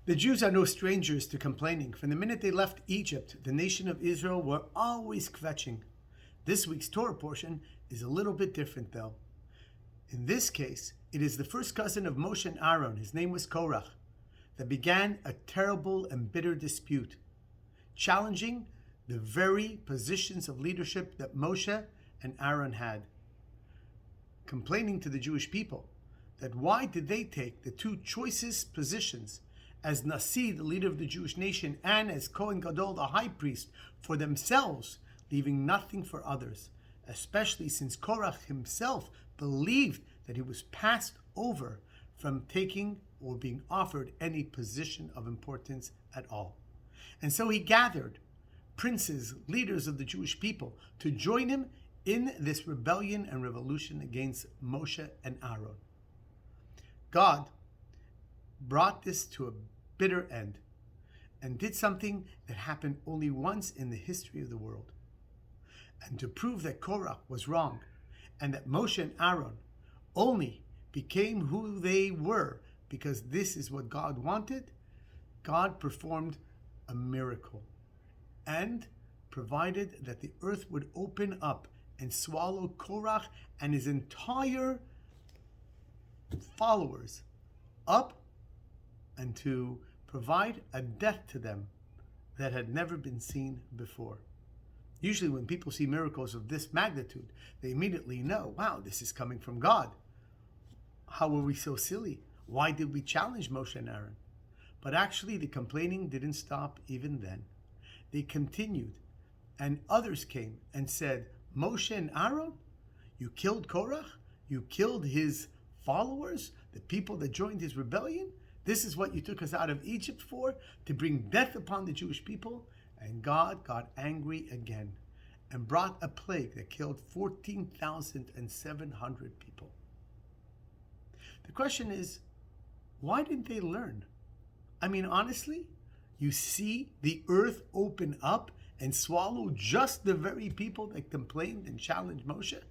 The Jews are no strangers to complaining. From the minute they left Egypt, the nation of Israel were always kvetching. This week's Torah portion is a little bit different, though. In this case, it is the first cousin of Moshe and Aaron, his name was Korach, that began a terrible and bitter dispute, challenging the very positions of leadership that Moshe and Aaron had, complaining to the Jewish people that why did they take the two choicest positions as Nasi, the leader of the Jewish nation, and as Kohen Gadol, the high priest, for themselves, leaving nothing for others, especially since Korach himself believed that he was passed over from taking or being offered any position of importance at all. And so he gathered princes, leaders of the Jewish people, to join him in this rebellion and revolution against Moshe and Aaron. God brought this to a bitter end and did something that happened only once in the history of the world. And to prove that Korach was wrong and that Moshe and Aaron only became who they were because this is what God wanted, God performed a miracle and provided that the earth would open up and swallow Korach and his entire followers up, and to provide a death to them that had never been seen before. Usually when people see miracles of this magnitude, they immediately know, wow, this is coming from God. How were we so silly? Why did we challenge Moshe and Aaron? But actually the complaining didn't stop even then. They continued, and others came and said, Moshe and Aaron, you killed Korach? You killed his followers, the people that joined his rebellion? This is what you took us out of Egypt for, to bring death upon the Jewish people? And God got angry again and brought a plague that killed 14,700 people. The question is, why didn't they learn? I mean, honestly, you see the earth open up and swallow just the very people that complained and challenged Moshe?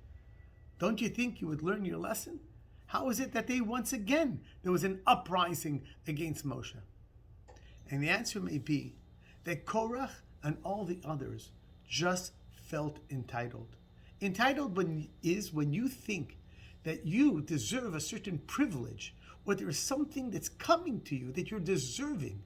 Don't you think you would learn your lesson? How is it that once again, there was an uprising against Moshe? And the answer may be that Korach and all the others just felt entitled. Entitled when you think that you deserve a certain privilege, or there is something that's coming to you that you're deserving.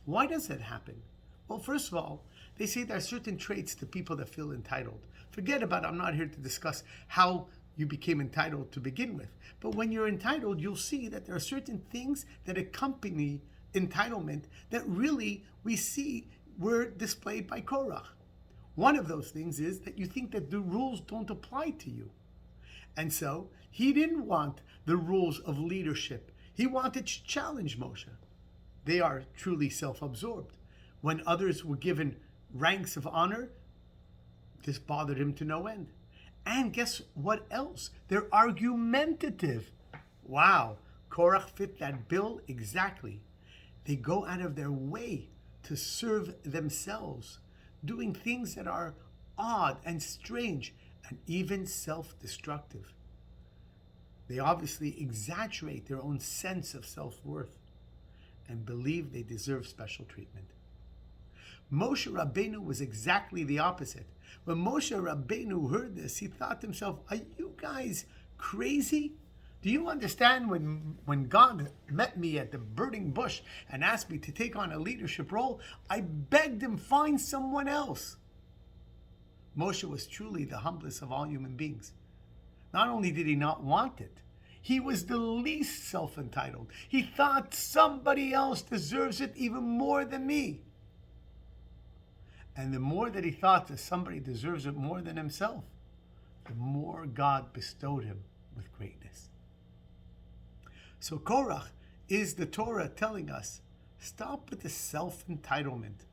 Why does that happen? Well, first of all, they say there are certain traits to people that feel entitled. Forget about, I'm not here to discuss how you became entitled to begin with. But when you're entitled, you'll see that there are certain things that accompany entitlement that really we see were displayed by Korach. One of those things is that you think that the rules don't apply to you. And so he didn't want the rules of leadership. He wanted to challenge Moshe. They are truly self-absorbed. When others were given ranks of honor, this bothered him to no end. And guess what else? They're argumentative. Wow, Korach fit that bill exactly. They go out of their way to serve themselves, doing things that are odd and strange and even self-destructive. They obviously exaggerate their own sense of self-worth and believe they deserve special treatment. Moshe Rabbeinu was exactly the opposite. When Moshe Rabbeinu heard this, he thought to himself, are you guys crazy? Do you understand when God met me at the burning bush and asked me to take on a leadership role, I begged him, find someone else. Moshe was truly the humblest of all human beings. Not only did he not want it, he was the least self-entitled. He thought somebody else deserves it even more than me. And the more that he thought that somebody deserves it more than himself, the more God bestowed him with greatness. So Korach is the Torah telling us, stop with the self-entitlement.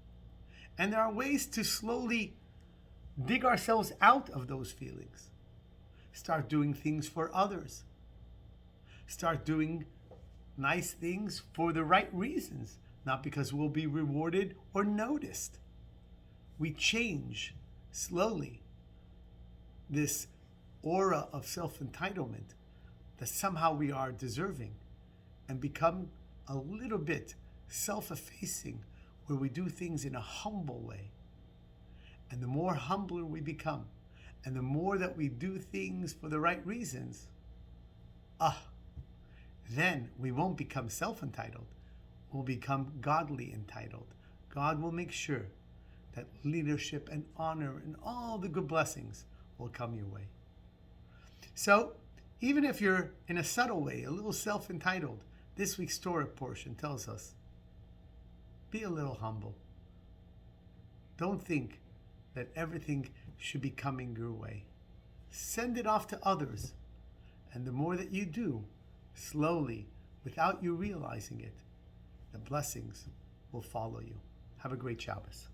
And there are ways to slowly dig ourselves out of those feelings. Start doing things for others. Start doing nice things for the right reasons, not because we'll be rewarded or noticed. We change slowly this aura of self-entitlement that somehow we are deserving and become a little bit self-effacing, where we do things in a humble way. And the more humbler we become, and the more that we do things for the right reasons, then we won't become self-entitled. We'll become godly entitled. God will make sure that leadership and honor and all the good blessings will come your way. So, even if you're in a subtle way, a little self-entitled, this week's Torah portion tells us, be a little humble. Don't think that everything should be coming your way. Send it off to others. And the more that you do, slowly, without you realizing it, the blessings will follow you. Have a great Shabbos.